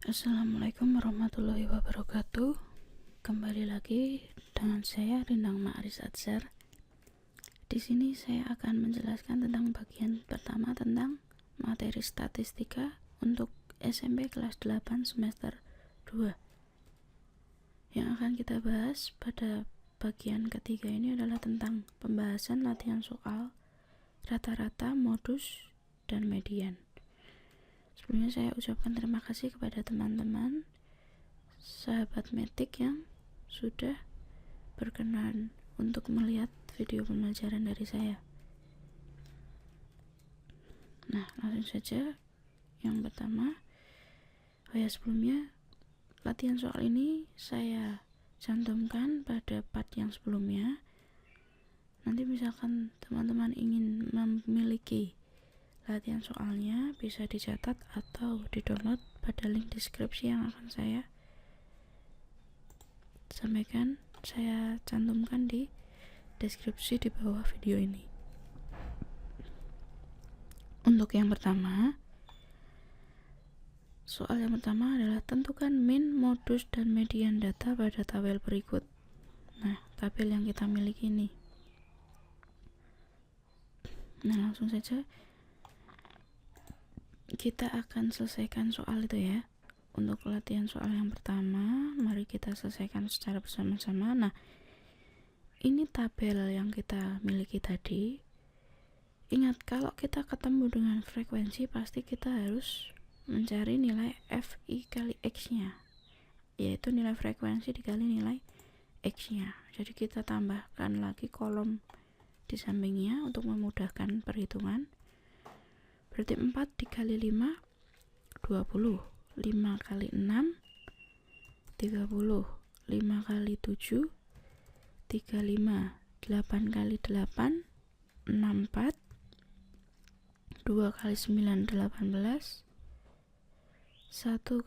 Assalamualaikum warahmatullahi wabarakatuh. Kembali lagi dengan saya Rindang Ma'aris Adzar. Di sini saya akan menjelaskan tentang bagian pertama tentang materi statistika untuk SMP kelas 8 semester 2. Yang akan kita bahas pada bagian ketiga ini adalah tentang pembahasan latihan soal, rata-rata, modus, dan median. Sebelumnya saya ucapkan terima kasih kepada teman-teman sahabat metik yang sudah berkenan untuk melihat video pembelajaran dari saya. Nah, langsung saja. Yang pertama, sebelumnya latihan soal ini saya cantumkan pada part yang sebelumnya. Nanti misalkan teman-teman ingin memiliki latihan soalnya, bisa dicatat atau di-download pada link deskripsi yang akan saya sampaikan, saya cantumkan di deskripsi di bawah video ini. Untuk yang pertama, soal yang pertama adalah tentukan min, modus, dan median data pada tabel berikut. Nah, tabel yang kita miliki ini. Nah, langsung saja kita akan selesaikan soal itu ya. Untuk latihan soal yang pertama, mari kita selesaikan secara bersama-sama. Nah, ini tabel yang kita miliki tadi. Ingat, kalau kita ketemu dengan frekuensi, pasti kita harus mencari nilai Fi kali X-nya, yaitu nilai frekuensi dikali nilai X-nya. Jadi kita tambahkan lagi kolom di sampingnya untuk memudahkan perhitungan. Berarti 4 dikali 5 20, 5 kali 6 30, 5 kali 7 35, 8 kali 8 64, 2 kali 9 18, 1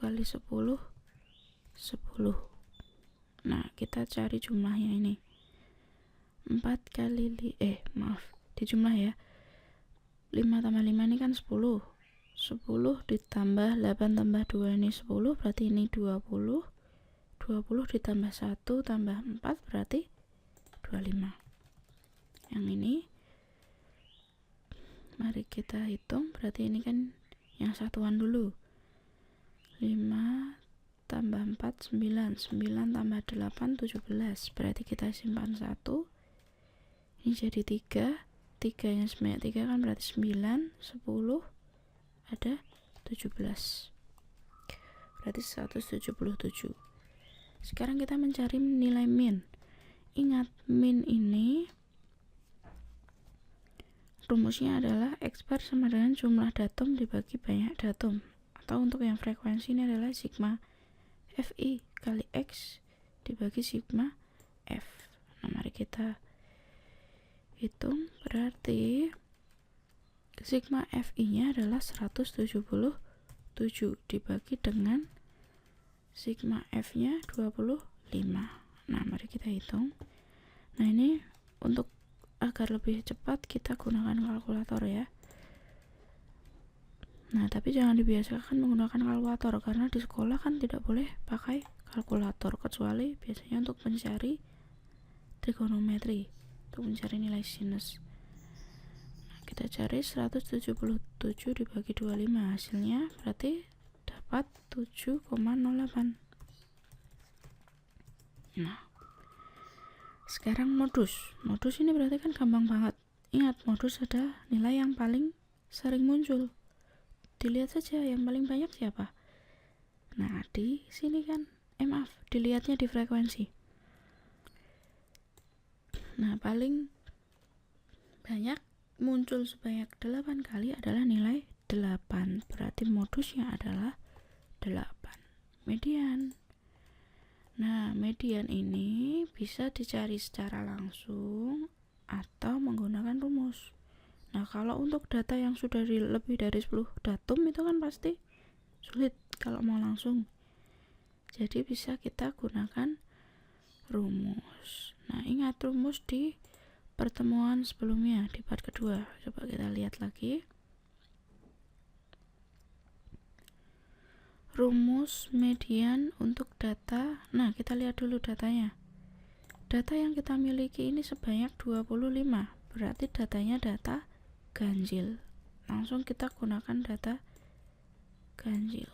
kali 10 10. Nah, kita cari jumlahnya ini. 4 kali dijumlah ya. 5 tambah 5 ini kan 10 ditambah 8 tambah 2 ini 10, berarti ini 20 ditambah 1 tambah 4 berarti 25. Yang ini mari kita hitung, berarti ini kan yang satuan dulu. 5 tambah 4 9, 9 tambah 8 17, berarti kita simpan 1. Ini jadi 3 nya sebanyak 3 kan berarti 9, 10, ada 17, berarti 177. Sekarang kita mencari nilai min. Ingat, min ini rumusnya adalah X bar sama dengan jumlah datum dibagi banyak datum, atau untuk yang frekuensi ini adalah sigma Fi kali X dibagi sigma F. Nah, mari kita hitung, berarti sigma Fi nya adalah 177 dibagi dengan sigma F nya 25. Nah, mari kita hitung. Nah, ini untuk agar lebih cepat kita gunakan kalkulator ya. Nah, tapi jangan dibiasakan menggunakan kalkulator, karena di sekolah kan tidak boleh pakai kalkulator, kecuali biasanya untuk mencari trigonometri, untuk mencari nilai sinus. Nah, kita cari 177 dibagi 25, hasilnya berarti dapat 7,08. Nah, sekarang modus ini berarti kan gampang banget. Ingat, modus adalah nilai yang paling sering muncul. Dilihat saja yang paling banyak siapa. Nah, di sini kan dilihatnya di frekuensi. Nah, paling banyak muncul sebanyak 8 kali adalah nilai 8, berarti modusnya adalah 8. Median. Nah, median ini bisa dicari secara langsung atau menggunakan rumus. Nah, kalau untuk data yang sudah lebih dari 10 datum itu kan pasti sulit kalau mau langsung. Jadi bisa kita gunakan rumus. Nah, ingat rumus di pertemuan sebelumnya, di part kedua. Coba kita lihat lagi. rumus median untuk data. Nah, kita lihat dulu datanya. Data yang kita miliki ini sebanyak 25, berarti datanya data ganjil. Langsung kita gunakan data ganjil.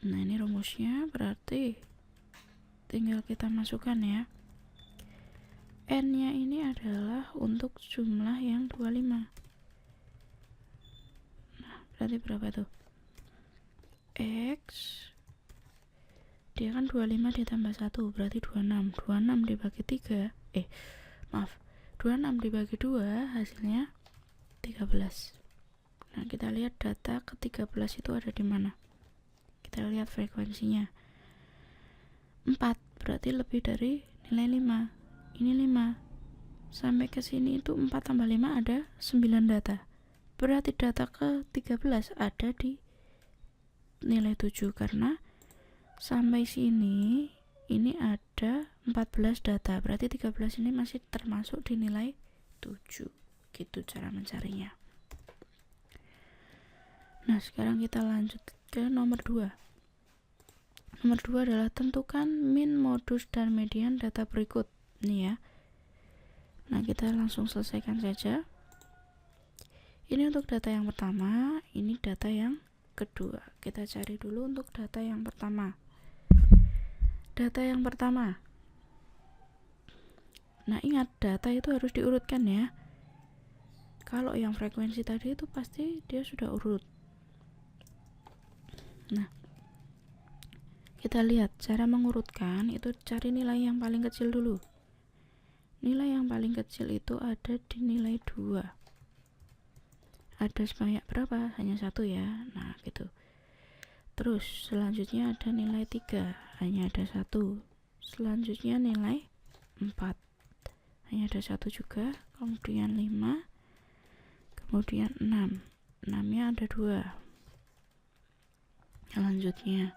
Nah, ini rumusnya, berarti tinggal kita masukkan ya. N-nya ini adalah untuk jumlah yang 25. Nah, berarti berapa tuh? X, dia kan 25 ditambah 1, berarti 26. 26 dibagi 3, 26 dibagi 2 hasilnya 13. Nah, kita lihat data ke-13 itu ada di mana. Kita lihat frekuensinya 4, berarti lebih dari nilai 5. Ini 5. Sampai ke sini itu 4 tambah 5 ada 9 data. Berarti data ke-13 ada di nilai 7, karena sampai sini ini ada 14 data. Berarti 13 ini masih termasuk di nilai 7. Gitu cara mencarinya. Nah, sekarang kita lanjut ke nomor 2. Nomor 2 adalah tentukan min, modus, dan median data berikut. Nih ya. Nah, kita langsung selesaikan saja. Ini untuk data yang pertama, ini data yang kedua. Kita cari dulu untuk data yang pertama. Data yang pertama. Nah, ingat data itu harus diurutkan ya. Kalau yang frekuensi tadi itu pasti dia sudah urut. Nah, kita lihat cara mengurutkan itu, cari nilai yang paling kecil dulu. Nilai yang paling kecil itu ada di nilai 2. Ada sebanyak berapa? Hanya 1 ya. Nah, gitu. Terus selanjutnya ada nilai 3, hanya ada 1. Selanjutnya nilai 4, hanya ada 1 juga. Kemudian 5, kemudian 6. 6-nya ada 2. Selanjutnya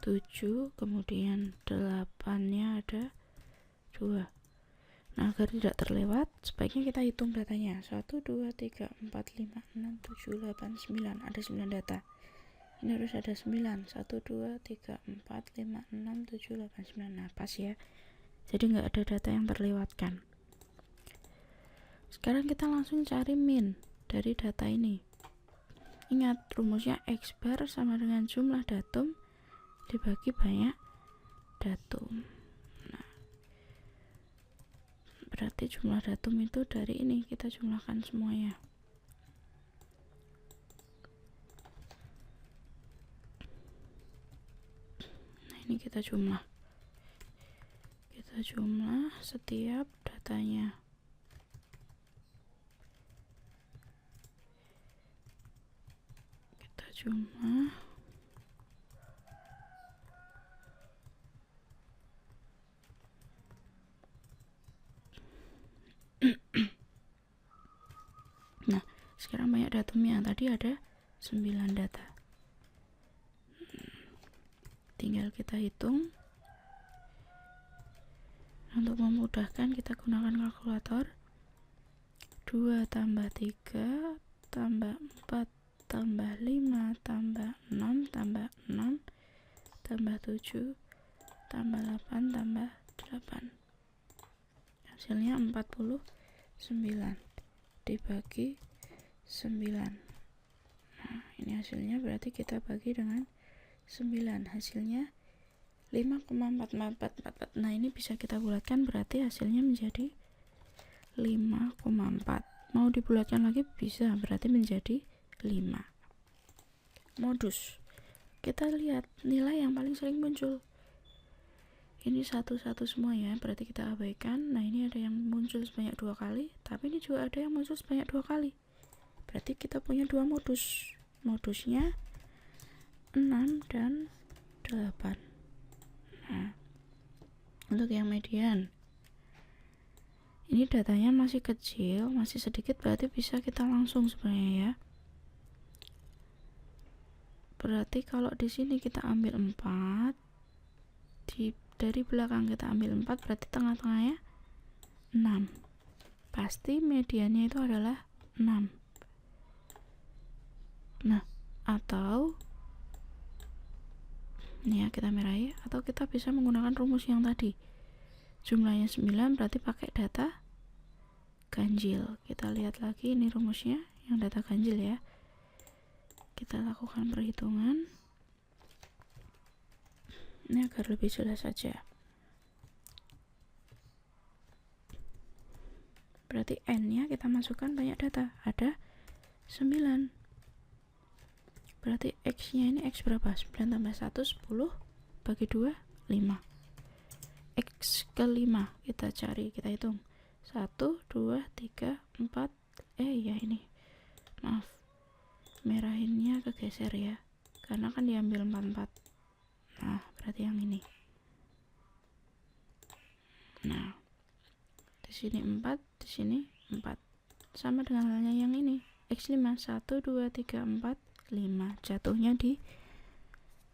7, kemudian 8-nya ada 2. Nah, agar tidak terlewat, sebaiknya kita hitung datanya. 1, 2, 3, 4, 5, 6, 7, 8, 9. Ada 9 data. Ini harus ada 9. 1, 2, 3, 4, 5, 6, 7, 8, 9. Nah, pas ya. Jadi nggak ada data yang terlewatkan. Sekarang kita langsung cari min dari data ini. Ingat, rumusnya X bar sama dengan jumlah datum dibagi banyak datum. Nah, berarti jumlah datum itu dari ini, kita jumlahkan semuanya. Nah, ini kita jumlah setiap datanya. Kita jumlah nah, sekarang banyak datumnya. Tadi ada 9 data. Tinggal kita hitung. Untuk memudahkan kita gunakan kalkulator. 2 tambah 3 tambah 4 tambah 5 tambah 6 tambah 6 tambah 7 tambah 8 tambah 8. Hasilnya 49 dibagi 9. Nah, ini hasilnya, berarti kita bagi dengan 9. Hasilnya 5,4444. Nah, ini bisa kita bulatkan, berarti hasilnya menjadi 5,4. Mau dibulatkan lagi bisa, berarti menjadi 5. Modus. Kita lihat nilai yang paling sering muncul. Ini satu-satu semua ya, berarti kita abaikan. Nah, ini ada yang muncul sebanyak 2 kali, tapi ini juga ada yang muncul sebanyak 2 kali. Berarti kita punya 2 modus. Modusnya 6 dan 8. Nah, untuk yang median, ini datanya masih kecil, masih sedikit, berarti bisa kita langsung sebenarnya ya. Berarti kalau di sini kita ambil 4, dari belakang kita ambil 4, berarti tengah-tengahnya 6. Pasti mediannya itu adalah 6. atau ini ya, kita merahi, atau kita bisa menggunakan rumus yang tadi, jumlahnya 9 berarti pakai data ganjil. Kita lihat lagi ini rumusnya yang data ganjil ya, kita lakukan perhitungan ini agar lebih jelas saja. Berarti n nya kita masukkan banyak data, ada 9, berarti x nya ini x berapa? 9 tambah 1 10 bagi 2 5, x ke 5 kita cari, kita hitung 1 2 3 4, ya ini maaf, merahinnya kegeser ya, karena kan diambil 44. Nah berarti yang ini, nah di sini 4, di sini 4, sama dengan halnya yang ini x5, 1 2 3 4 5, jatuhnya di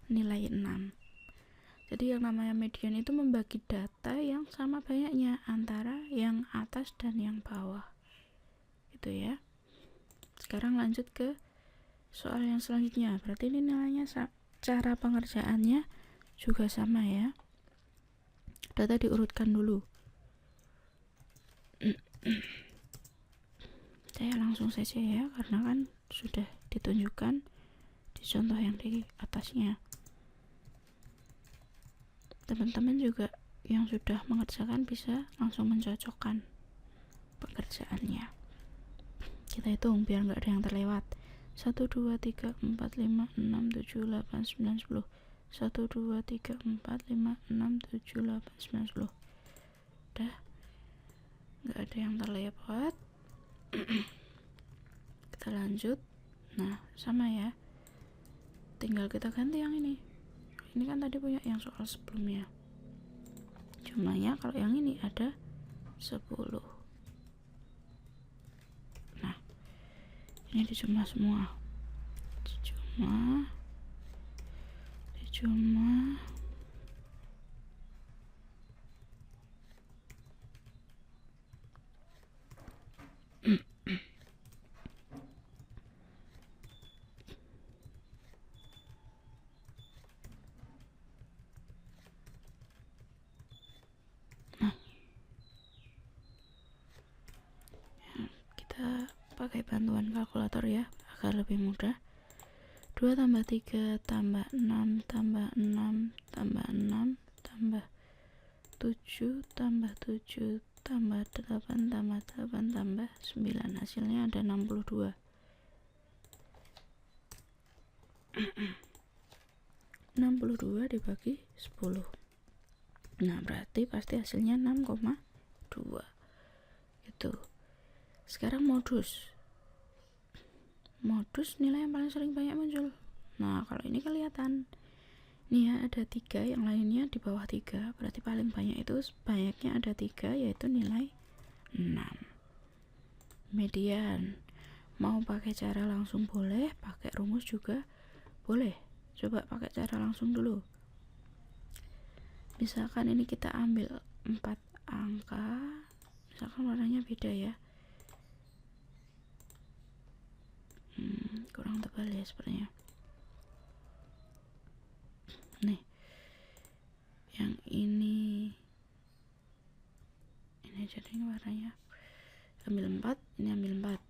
nilai 6. Jadi yang namanya median itu membagi data yang sama banyaknya antara yang atas dan yang bawah, gitu ya. Sekarang lanjut ke soal yang selanjutnya. Berarti ini nilainya cara pengerjaannya juga sama ya. Data diurutkan dulu. Saya langsung saja ya, karena kan sudah ditunjukkan di contoh yang di atasnya. Teman-teman juga yang sudah mengerjakan bisa langsung mencocokkan pekerjaannya. Kita hitung biar nggak ada yang terlewat. 1 2 3 4 5 6 7 8 9 10, 1 2 3 4 5 6 7 8 9 10. Udah, nggak ada yang terlewat. Kita lanjut. Nah sama ya, tinggal kita ganti yang ini kan tadi punya yang soal sebelumnya, jumlahnya kalau yang ini ada 10. Nah ini dijumlah semua, dijumlah pakai bantuan kalkulator ya agar lebih mudah. 2 tambah 3 tambah 6 tambah 6 tambah 6 tambah 7 tambah 7 tambah 8 tambah 8 tambah 9, hasilnya ada 62. 62 dibagi 10, nah berarti pasti hasilnya 6,2 itu. Sekarang modus nilai yang paling sering banyak muncul. Nah kalau ini kelihatan nih ya, ada 3, yang lainnya di bawah 3, berarti paling banyak itu banyaknya ada 3, yaitu nilai 6. Median mau pakai cara langsung boleh, pakai rumus juga boleh. Coba pakai cara langsung dulu. Misalkan ini kita ambil 4 angka, misalkan warnanya beda ya, kurang tebal ya sepertinya. Nih yang ini jadi warnanya ambil 4, ini ambil 4.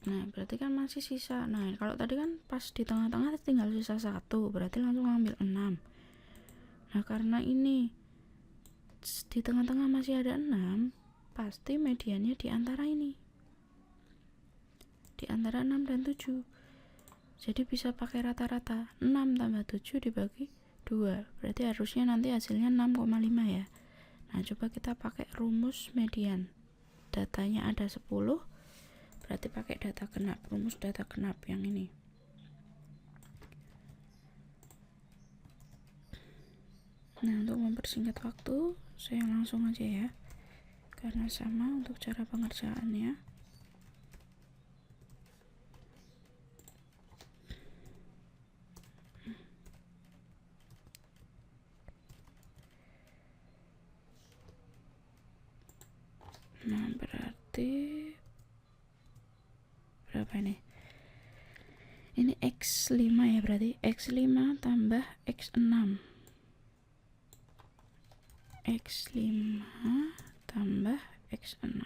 Nah berarti kan masih sisa. Nah kalau tadi kan pas di tengah-tengah tinggal sisa 1, berarti langsung ambil 6. Nah karena ini di tengah-tengah masih ada 6, pasti mediannya di antara ini, di antara 6 dan 7. Jadi bisa pakai rata-rata, 6 tambah 7 dibagi 2, berarti harusnya nanti hasilnya 6,5 ya. Nah coba kita pakai rumus median, datanya ada 10, berarti pakai data genap, rumus data genap yang ini. Nah untuk mempersingkat waktu, saya langsung aja ya, karena sama untuk cara pengerjaannya. berapa ini? Ini X5 ya, berarti X5 tambah X6. X5 tambah X6.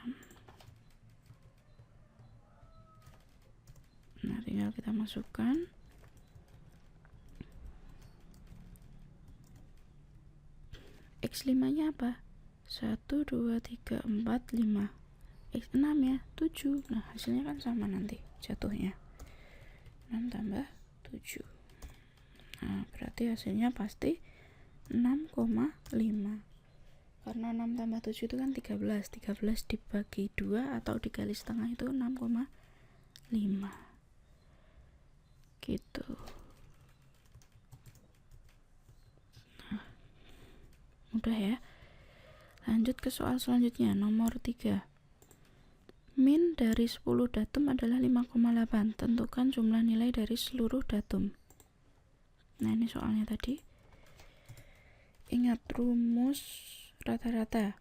Nah, tinggal kita masukkan. X5 nya apa? 1, 2, 3, 4, 5. X6 ya, 7. Nah, hasilnya kan sama nanti jatuhnya. 6 tambah 7. Nah, berarti hasilnya pasti 6,5. Karena 6 tambah 7 itu kan 13. 13 dibagi 2 atau dikali setengah itu 6,5. Gitu. Nah, mudah ya. Lanjut ke soal selanjutnya, nomor 3. Min dari 10 datum adalah 5,8. Tentukan jumlah nilai dari seluruh datum. Nah, ini soalnya tadi. Ingat rumus rata-rata.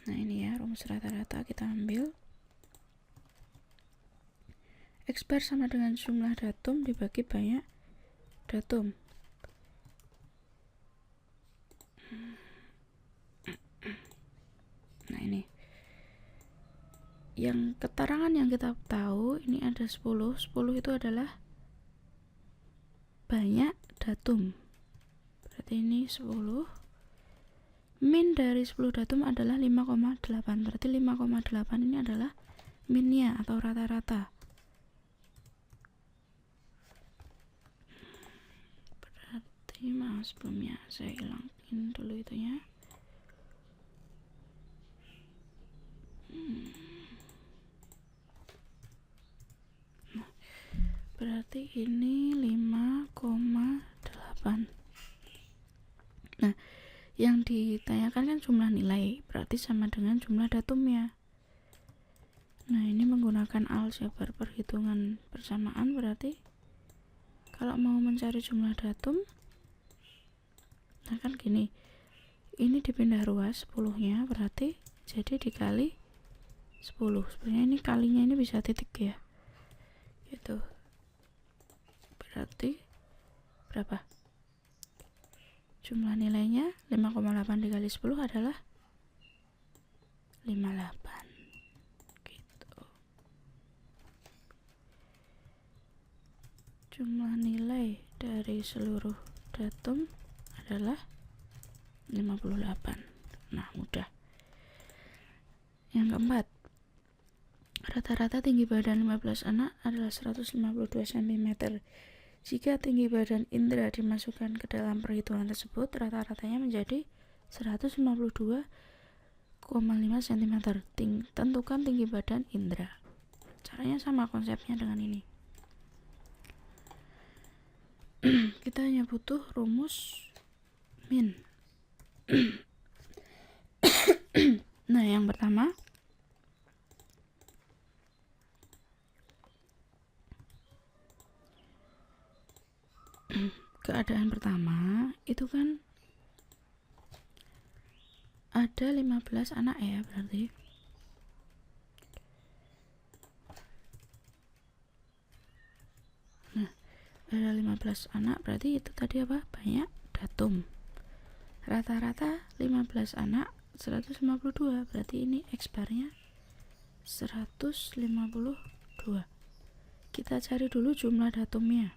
Nah, ini ya, rumus rata-rata kita ambil. X bar sama dengan jumlah datum dibagi banyak datum. Nah, ini. Yang keterangan yang kita tahu ini ada 10. 10 itu adalah banyak datum. Berarti ini 10. Min dari 10 datum adalah 5,8. Berarti 5,8 ini adalah minnya atau rata-rata. Berarti sebelumnya saya hilangin dulu itunya. Berarti ini 5,8. Nah, yang ditanyakan kan jumlah nilai, berarti sama dengan jumlah datumnya. Nah, ini menggunakan aljabar perhitungan persamaan, berarti kalau mau mencari jumlah datum, nah kan gini, ini dipindah ruas 10-nya, berarti jadi dikali 10. Sebenarnya ini kalinya ini bisa titik ya, gitu. Berarti berapa? Jumlah nilainya 5,8 dikali 10 adalah 58. Gitu. Jumlah nilai dari seluruh datum adalah 58. Nah, mudah. Yang keempat, rata-rata tinggi badan 15 anak adalah 152 cm. Jika tinggi badan Indra dimasukkan ke dalam perhitungan tersebut, rata-ratanya menjadi 152,5 cm. Tentukan tinggi badan Indra. Caranya sama konsepnya dengan ini. Kita hanya butuh rumus min. Nah, yang pertama, keadaan pertama itu kan ada 15 anak ya, berarti ada 15 anak, berarti itu tadi apa? Banyak datum. Rata-rata 15 anak 152, berarti ini X barnya 152. Kita cari dulu jumlah datumnya.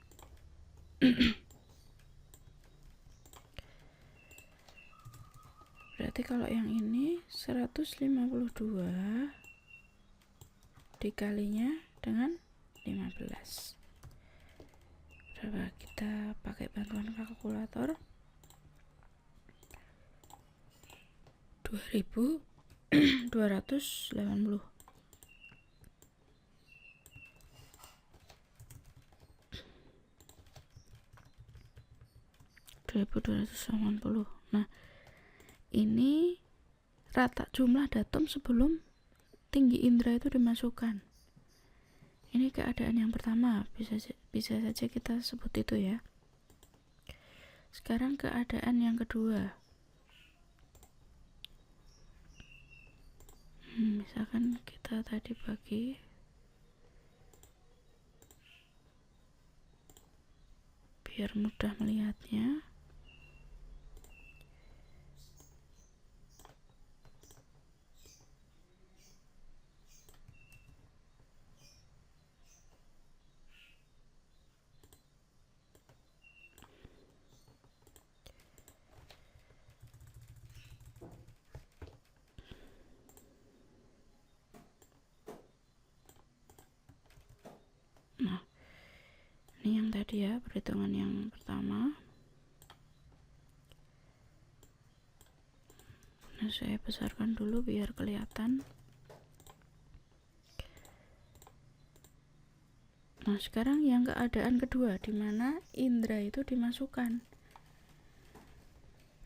Berarti kalau yang ini 152 dikalinya dengan 15. Berapa? Kita pakai bantuan kalkulator. 2280. 2280. Nah, ini rata jumlah datum sebelum tinggi Indra itu dimasukkan. Ini keadaan yang pertama, bisa saja kita sebut itu ya. Sekarang keadaan yang kedua. Misalkan kita tadi bagi biar mudah melihatnya. Nah, ini yang tadi ya, perhitungan yang pertama. Nah, saya besarkan dulu biar kelihatan. Nah, sekarang yang keadaan kedua, di mana indera itu dimasukkan.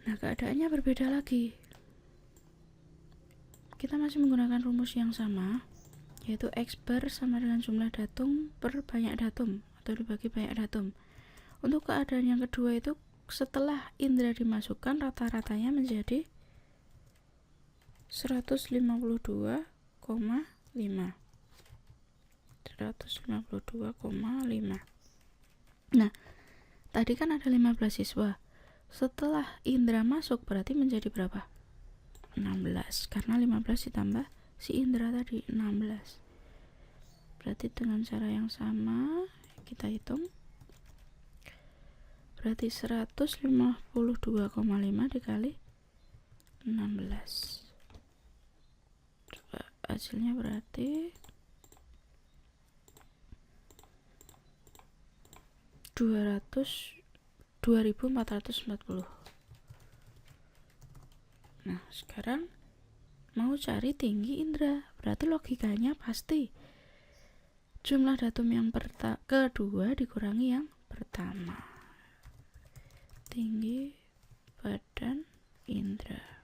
Nah, keadaannya berbeda lagi. Kita masih menggunakan rumus yang sama, yaitu X bar sama dengan jumlah datum per banyak datum atau dibagi banyak datum. Untuk keadaan yang kedua itu setelah indera dimasukkan, rata-ratanya menjadi 152,5. Nah, tadi kan ada 15 siswa. Setelah indera masuk berarti menjadi berapa? 16, karena 15 ditambah si indera tadi 16. Berarti dengan cara yang sama kita hitung, berarti 152,5 dikali 16. Coba hasilnya berarti 2440. Nah, sekarang mau cari tinggi indera, berarti logikanya pasti jumlah datum yang kedua dikurangi yang pertama. Tinggi badan indera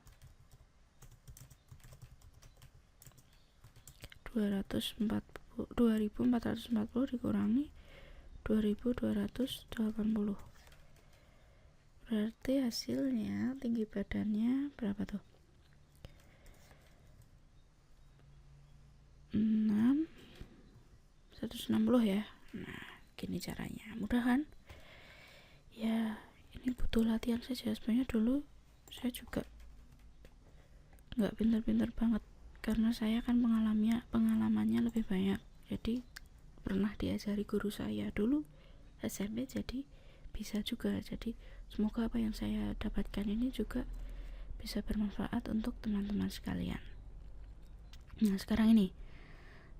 2440 dikurangi 2280. Berarti hasilnya tinggi badannya berapa tuh? 160 ya. Nah, gini caranya. Mudah kan? Ya, ini butuh latihan saja. Sebenarnya dulu saya juga nggak pintar-pintar banget, karena saya kan pengalamannya lebih banyak. Jadi pernah diajari guru saya dulu SMP, jadi bisa juga. Jadi semoga apa yang saya dapatkan ini juga bisa bermanfaat untuk teman-teman sekalian. Nah, sekarang ini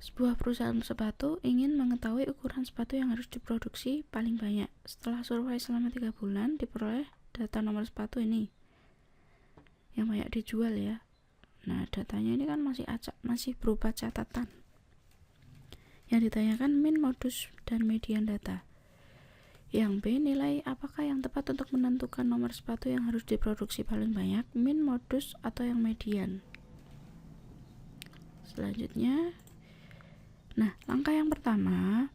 sebuah perusahaan sepatu ingin mengetahui ukuran sepatu yang harus diproduksi paling banyak. Setelah survei selama 3 bulan, diperoleh data nomor sepatu ini yang banyak dijual ya. Nah, datanya ini kan masih berupa catatan. Yang ditanyakan min, modus, dan median data. Yang B, nilai apakah yang tepat untuk menentukan nomor sepatu yang harus diproduksi paling banyak, min, modus, atau yang median. Selanjutnya, nah, langkah yang pertama,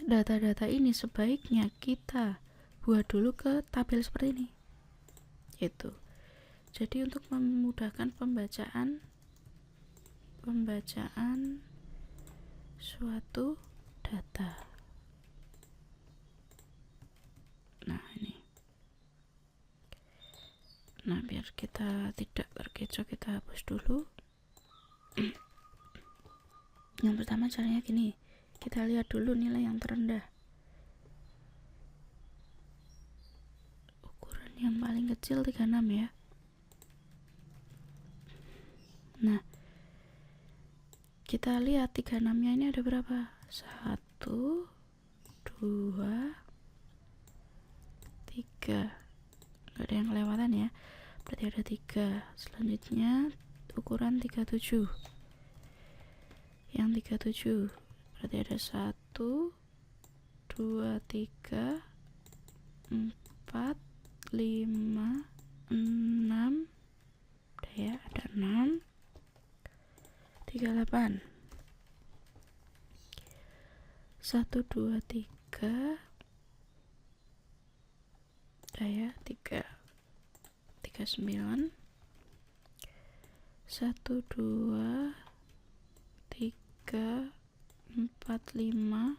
data-data ini sebaiknya kita buat dulu ke tabel seperti ini. Itu. Jadi untuk memudahkan pembacaan suatu data. Nah, ini. Nah, biar kita tidak terkecoh, kita hapus dulu. Yang pertama caranya gini, kita lihat dulu nilai yang terendah. Ukuran yang paling kecil 36 ya. Nah, kita lihat 36 nya ini ada berapa? 1, 2, 3. Gak ada yang kelewatan ya, berarti ada 3. Selanjutnya ukuran 37. Yang 37 berarti ada 1, 2, 3, 4, 5, 6. Udah ya, ada 6, 38. 1, 2, 3. Udah ya, 39. 1, 2, 3, 4, 5,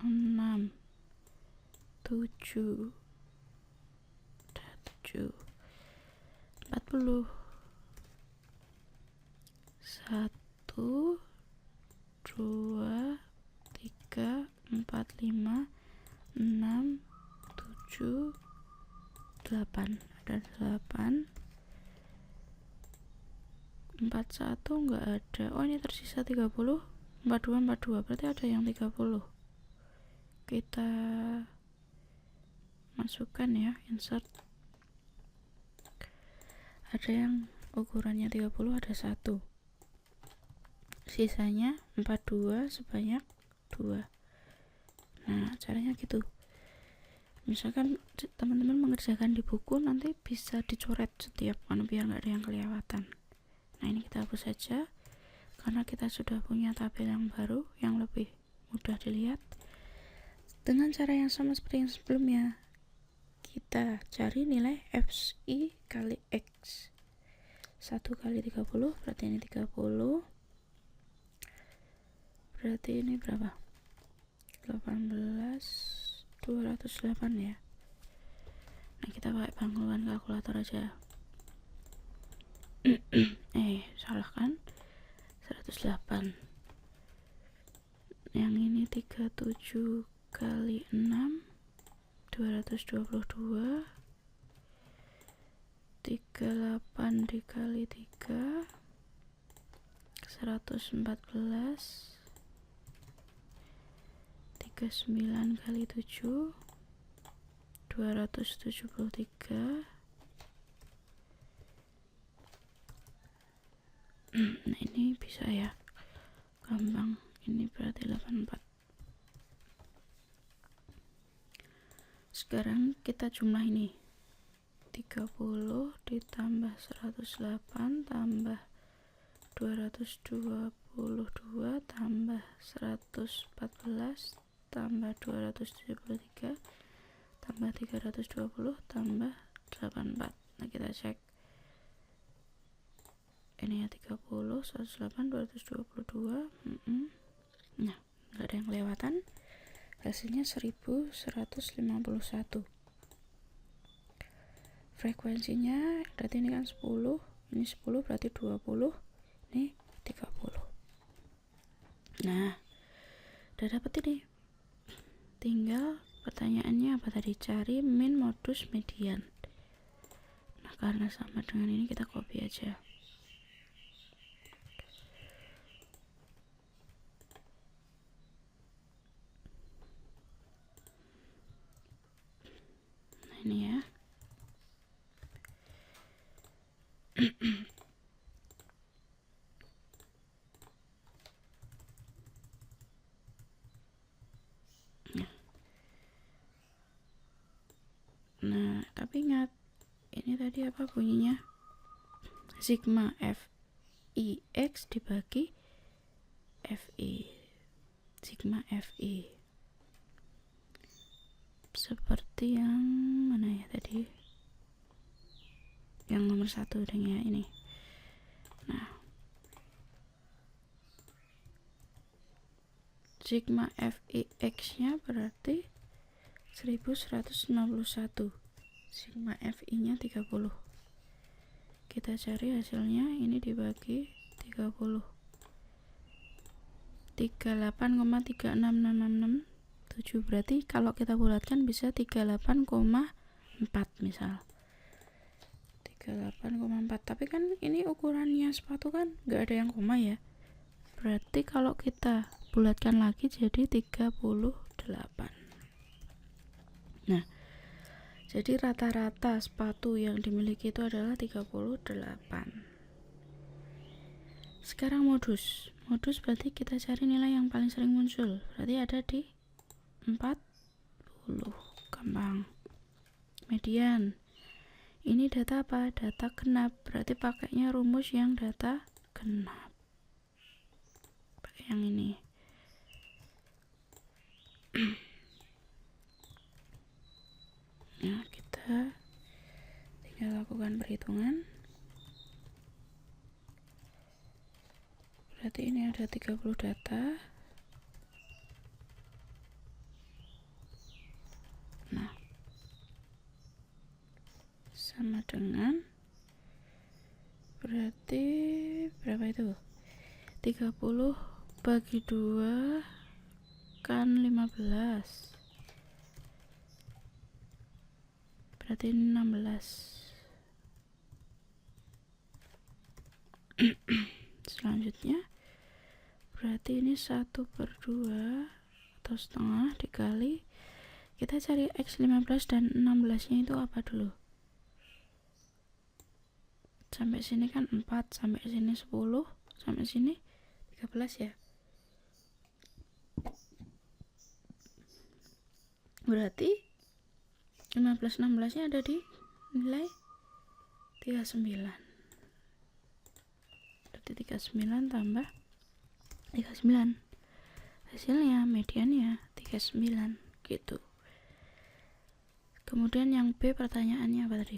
6. 7 40 1 2 3 4 5 6 7 8. Ada 8. 41 enggak ada. Oh, ini tersisa 30. 42 berarti ada yang 30. Kita masukkan ya, insert. Ada yang ukurannya 30, ada 1. Sisanya 42 sebanyak 2. Nah, caranya gitu. Misalkan teman-teman mengerjakan di buku, nanti bisa dicoret setiap biar nggak ada yang kelewatan. Nah, ini kita hapus saja karena kita sudah punya tabel yang baru yang lebih mudah dilihat. Dengan cara yang sama seperti yang sebelumnya, kita cari nilai FI kali X. 1 kali 30 berarti ini 30. Berarti ini berapa? 18 208 ya. Nah, kita pakai panggilan kalkulator aja. Salah kan? 108. Yang ini 37 kali 6 222. 38 dikali 3 114. 39 kali 7 273. Nah, ini bisa ya, gampang. Ini berarti 84. Sekarang kita jumlah ini 30 ditambah 108 tambah 222 tambah 114 tambah 273 tambah 320 tambah 84. Nah, kita cek ini ya, 30 108 222. Nah, nggak ada yang kelewatan. Hasilnya 1151. Frekuensinya berarti ini kan 10, ini 10 berarti 20, ini 30. Nah, udah dapet ini. Tinggal pertanyaannya apa tadi? Cari min modus median. Nah, karena sama dengan ini kita copy aja. Nah, ini ya. Nah, tapi ingat, ini tadi apa bunyinya? Sigma FIX dibagi FI. Sigma FI. Seperti yang mana ya tadi? Yang nomor 1 adanya ini. Nah, sigma FIX nya berarti 1151. Sigma FI nya 30. Kita cari hasilnya, ini dibagi 30. 38,36667. Berarti kalau kita bulatkan bisa 38,4 misal. 38,4. Tapi kan ini ukurannya sepatu kan nggak ada yang koma ya. Berarti kalau kita bulatkan lagi jadi 38. Nah, jadi rata-rata sepatu yang dimiliki itu adalah 38. Sekarang modus. Modus berarti kita cari nilai yang paling sering muncul. Berarti ada di 40. Gampang. Median. Ini data apa? Data genap. Berarti pakainya rumus yang data genap. Pakai yang ini. Nah, kita tinggal lakukan perhitungan. Berarti ini ada 30 data. Nah, sama dengan, berarti berapa itu? 30 bagi 2 kan 15, berarti 16. Selanjutnya berarti ini 1/2 atau setengah dikali, kita cari X 15 dan 16 nya itu apa dulu. Sampai sini kan 4, sampai sini 10, sampai sini 13 ya. Berarti 15 16 nya ada di nilai 39. Berarti 39 tambah 39, hasilnya mediannya 39 gitu. Kemudian yang B, pertanyaannya apa tadi?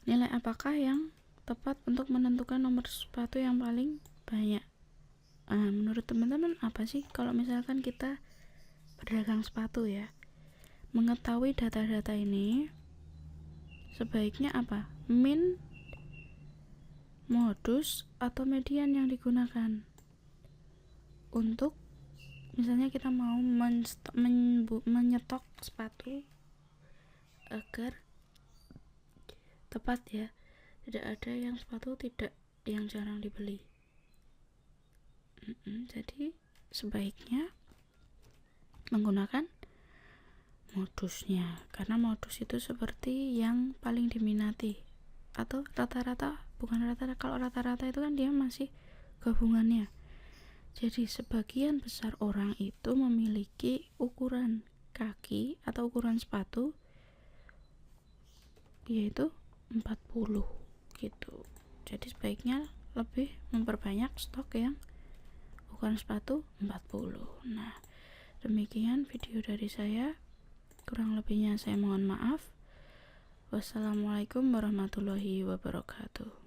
Nilai apakah yang tepat untuk menentukan nomor sepatu yang paling banyak? Menurut teman-teman apa sih kalau misalkan kita berdagang sepatu ya? Mengetahui data-data ini sebaiknya apa? Min, modus, atau median yang digunakan untuk misalnya kita mau menyetok sepatu agar tepat ya, tidak ada yang sepatu yang jarang dibeli. Jadi sebaiknya menggunakan modusnya, karena modus itu seperti yang paling diminati, atau rata-rata, bukan rata-rata, kalau rata-rata itu kan dia masih gabungannya. Jadi sebagian besar orang itu memiliki ukuran kaki atau ukuran sepatu yaitu 40 gitu. Jadi sebaiknya lebih memperbanyak stok yang ukuran sepatu 40. Nah, demikian video dari saya. Kurang lebihnya saya mohon maaf. Wassalamualaikum warahmatullahi wabarakatuh.